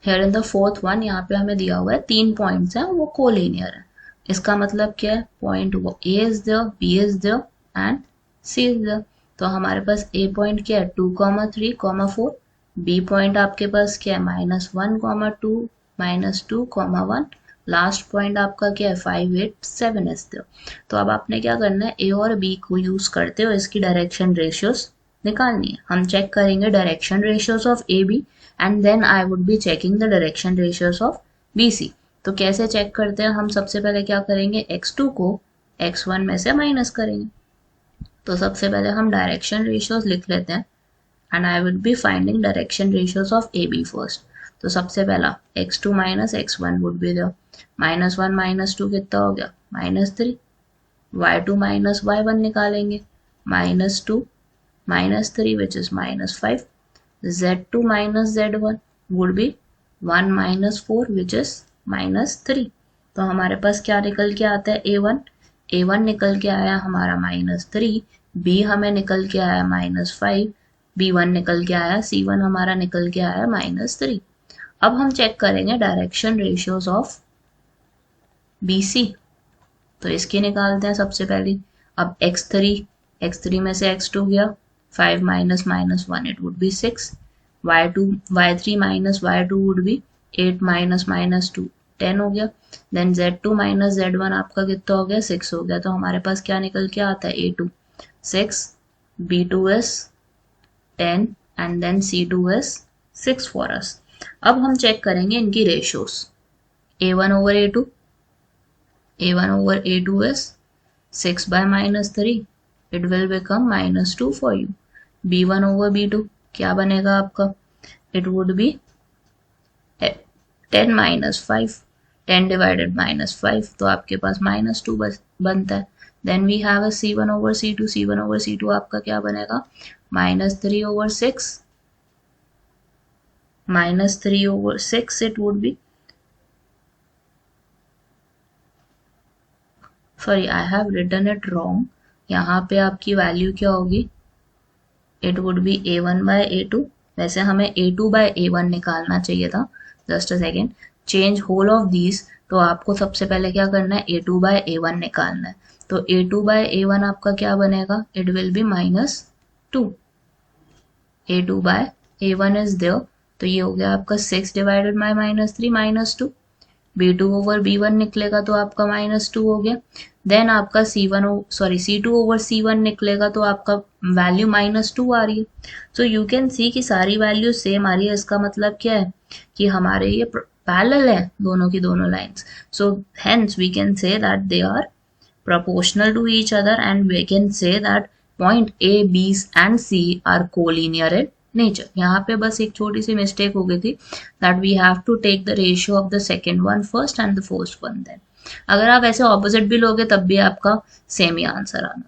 Here in the fourth one यहाँ पे हमें दिया हुआ है 3 पॉइंट्स हैं, वो कोलिनियर है। इसका मतलब क्या है, पॉइंट वो A is there, B is there and C is there. तो हमारे पास ए पॉइंट क्या है 2,3,4, बी पॉइंट आपके पास क्या है -1,2 -2,1, लास्ट पॉइंट आपका क्या है 5,8,7 इज देयर। तो अब आपने क्या करना है, ए और बी को यूज करते हो इसकी डायरेक्शन रेशियोज निकालनी है। हम चेक करेंगे direction ratios of A B and then I would be checking the direction ratios of B C. तो कैसे चेक करते हैं, हम सबसे पहले क्या करेंगे, x2 को x1 में से माइनस करेंगे। तो सबसे पहले हम डायरेक्शन रेशियोज लिख लेते हैं and I would be finding direction ratios of A B first. तो सबसे पहला x2 minus x1 would be there, -1 -2 कितना हो गया -3, y2 माइनस y1 निकालेंगे, -2 -3 which is -5, z2 minus z1 would be 1 minus 4 which is -3। तो हमारे पास क्या निकल के आता है, a1 निकल के आया हमारा -3, b हमें निकल के आया -5, b1 निकल के आया, c1 हमारा निकल के आया -3। अब हम चेक करेंगे डायरेक्शन रेशियोज ऑफ bc। तो इसकी निकालते हैं सबसे पहले। अब x3 में से x2 गया, 5 minus -1 it would be 6, y3 minus y2 would be 8 minus -2 10 हो गया, देन z2 minus z1 आपका कितना हो गया 6 हो गया। तो हमारे पास क्या निकल के आता है, a2 6, b2 is 10 and then c2 is 6 for us। अब हम चेक करेंगे इनकी ratios, a1 over a2 is 6 by -3, it will become -2 for you। b1 over b2 क्या बनेगा आपका, it would be 10 minus 5, 10 divided -5, तो आपके पास -2 बनता है। Then we have a c1 over c2 आपका क्या बनेगा, -3 over 6 it would be, sorry I have written it wrong, यहाँ पे आपकी वैल्यू क्या होगी, it would be a1 by a2, वैसे हमें a2 by a1 निकालना चाहिए था। Just a second, change whole of these. तो आपको सबसे पहले क्या करना है, a2 by a1 निकालना है। तो a2 by a1 आपका क्या बनेगा, it will be -2, a2 by a1 is there. तो ये हो गया आपका 6 divided by -3 -2, b2 over b1 निकलेगा तो आपका -2 हो गया। देन आपका c2 over c1 निकलेगा तो आपका वैल्यू -2 आ रही है। सो यू कैन सी कि सारी वैल्यू सेम आ रही है। इसका मतलब क्या है कि हमारे ये पैरेलल है दोनों की दोनों lines. So hence we can say that they are proportional to each other and we can say that point A, B and C are collinear in nature। यहाँ पे बस एक छोटी सी मिस्टेक हो गई थी, that we have to take the ratio of the second one first and the first one then। अगर आप ऐसे ऑपोजिट भी लोगे तब भी आपका सेम ही आंसर आना।